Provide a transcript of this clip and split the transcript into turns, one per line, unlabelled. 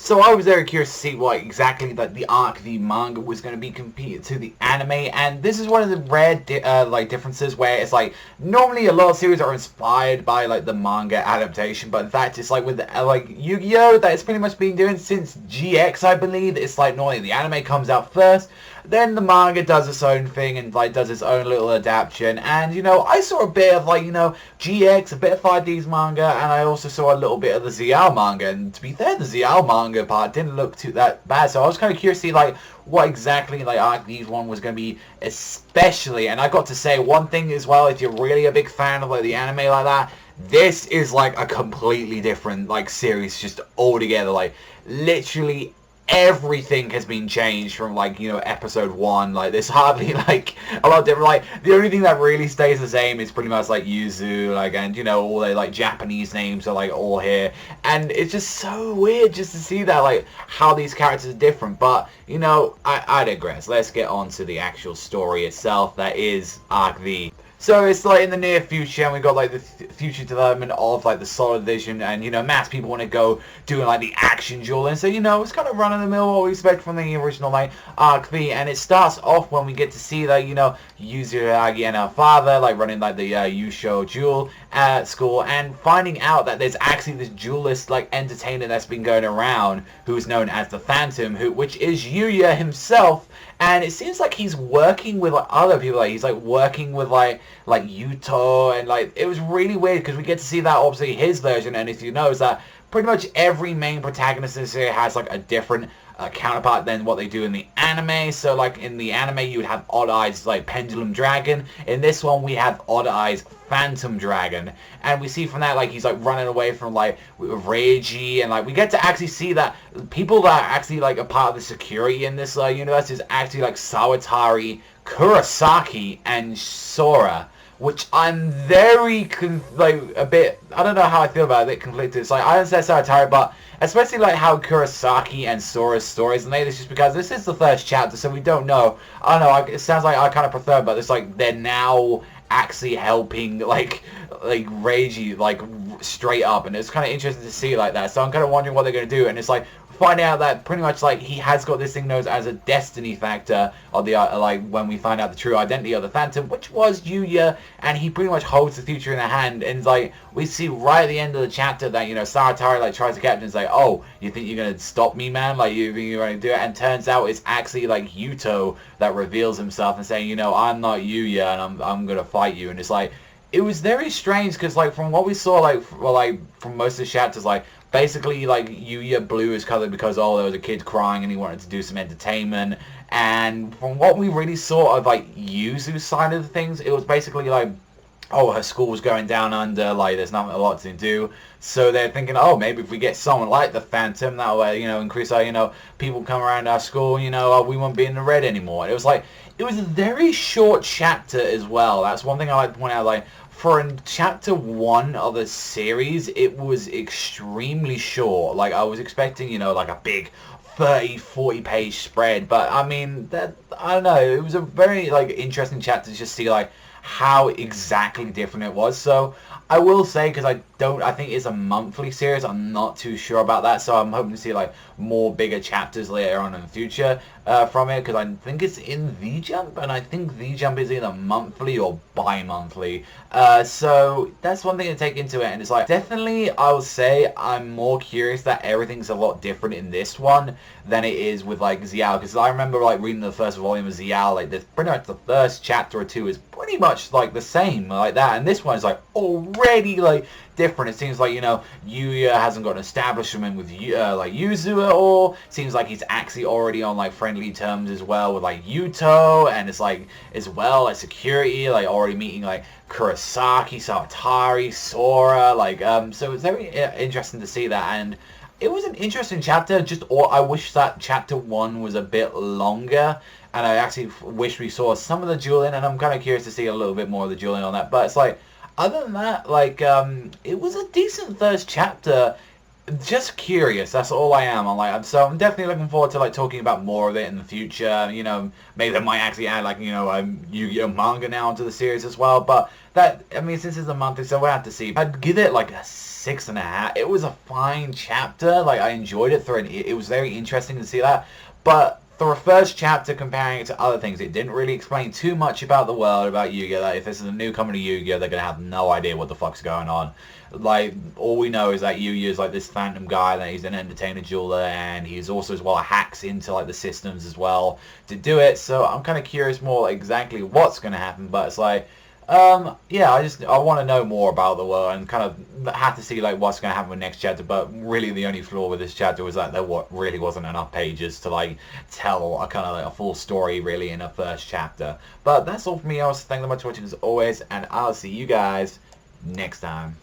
So I was very curious to see what exactly the arc, the manga was going to be compared to the anime, and this is one of the rare differences where it's like normally a lot of series are inspired by like the manga adaptation, but in fact it's like with like Yu-Gi-Oh that it's pretty much been doing since GX, I believe. It's like normally the anime comes out first, then the manga does its own thing and like does its own little adaptation. And you know, I saw a bit of like, you know, GX, a bit of 5D's manga, and I also saw a little bit of the ZL manga. And to be fair, the ZL manga part didn't look too that bad. So I was kind of curious to see like what exactly like Arc These one was going to be, especially. And I got to say one thing as well, if you're really a big fan of like the anime like that, this is like a completely different like series just altogether. Like literally everything has been changed from like, you know, episode 1. Like there's hardly like a lot different. Like the only thing that really stays the same is pretty much like Yuzu, like, and you know, all the like Japanese names are like all here, and it's just so weird just to see that like how these characters are different. But you know, I digress. Let's get on to the actual story itself, that is Arc V. So it's like in the near future, and we've got like the future development of like the Solid Vision, and you know, mass people want to go doing like the action duel, and so you know, it's kind of run of the mill what we expect from the original like Arc V. And it starts off when we get to see like, you know, Yuzuragi and her father like running like the Yusho duel at school, and finding out that there's actually this duelist like entertainer that's been going around who's known as the Phantom, which is Yuya himself. And it seems like he's working with like other people. Like he's like working with like Yuto, and like it was really weird because we get to see that obviously his version. And if you know, is that pretty much every main protagonist in this series has like a different counterpart than what they do in the anime. So like in the anime you would have Odd Eyes like Pendulum Dragon. In this one we have Odd Eyes Phantom Dragon, and we see from that like he's like running away from like Reiji, and like we get to actually see that people that are actually like a part of the security in this universe is actually like Sawatari, Kurosaki, and Sora, which I'm very a bit, I don't know how I feel about it, a bit conflicted. It's like I understand Sawatari, but especially like how Kurosaki and Sora's stories, and maybe it's just because this is the first chapter, so we don't know. I don't know, it sounds like I kind of prefer, but it's like they're now actually helping like Reiji like straight up, and it's kind of interesting to see like that. So I'm kind of wondering what they're going to do, and it's like find out that pretty much like he has got this thing known as a destiny factor of the like when we find out the true identity of the Phantom, which was Yuya, and he pretty much holds the future in the hand. And like we see right at the end of the chapter that, you know, Sawatari like tries to catch him and say, oh, you think you're gonna stop me, man? Like you think you're gonna do it? And turns out it's actually like Yuto that reveals himself and saying, you know, I'm not Yuya, and I'm gonna fight you. And it's like, it was very strange because like from what we saw like from most of the chapters, like basically like Yuya blew his color because there was a kid crying and he wanted to do some entertainment. And from what we really saw of like Yuzu's side of the things, it was basically like, oh, her school was going down under, like there's not a lot to do, so they're thinking, oh, maybe if we get someone like the Phantom, that way, you know, increase our, you know, people come around our school, you know, we won't be in the red anymore. And it was like, it was a very short chapter as well. That's one thing I like to point out. Like for chapter 1 of the series, it was extremely short. Like I was expecting, you know, like a big 30-40 page spread, but I mean, that, I don't know, it was a very like interesting chapter to just see like how exactly different it was. So I will say, because I think it's a monthly series, I'm not too sure about that, so I'm hoping to see like more bigger chapters later on in the future from it, because I think it's in The Jump, and I think The Jump is either monthly or bi-monthly, so that's one thing to take into it. And it's like, definitely I will say I'm more curious that everything's a lot different in this one than it is with like Xiao, because I remember like reading the first volume of Xiao, like pretty much the first chapter or two is pretty much like the same like that, and this one is like already like different. It seems like, you know, Yuya hasn't got an establishment with like Yuzu at all. Seems like he's actually already on like friendly terms as well with like Yuto, and it's like as well as security, like already meeting like Kurosaki, Sawatari, Sora, like so it's very interesting to see that. And it was an interesting chapter, I wish that chapter 1 was a bit longer, and I actually wish we saw some of the dueling, and I'm kind of curious to see a little bit more of the dueling on that. But it's like, other than that, like, it was a decent first chapter. just curious. That's all I am. I'm definitely looking forward to like talking about more of it in the future. You know, maybe they might actually add like Yu-Gi-Oh manga now into the series as well. But that, I mean, since it's a month or so, we'll have to see. I'd give it like a 6.5. It was a fine chapter. Like I enjoyed it through, and it was very interesting to see that. But for a first chapter, comparing it to other things, it didn't really explain too much about the world, about Yuya. Like, if this is a newcomer to Yuya, they're gonna have no idea what the fuck's going on. Like, all we know is that Yuya is like this phantom guy, that he's an entertainer jeweler, and he's also as well hacks into like the systems as well to do it. So I'm kind of curious more like, exactly what's gonna happen, but it's like, yeah, I want to know more about the world and kind of have to see like what's going to happen with next chapter. But really, the only flaw with this chapter was that there really wasn't enough pages to like tell a kind of like a full story really in a first chapter. But that's all for me. I was thank you so much for watching as always, and I'll see you guys next time.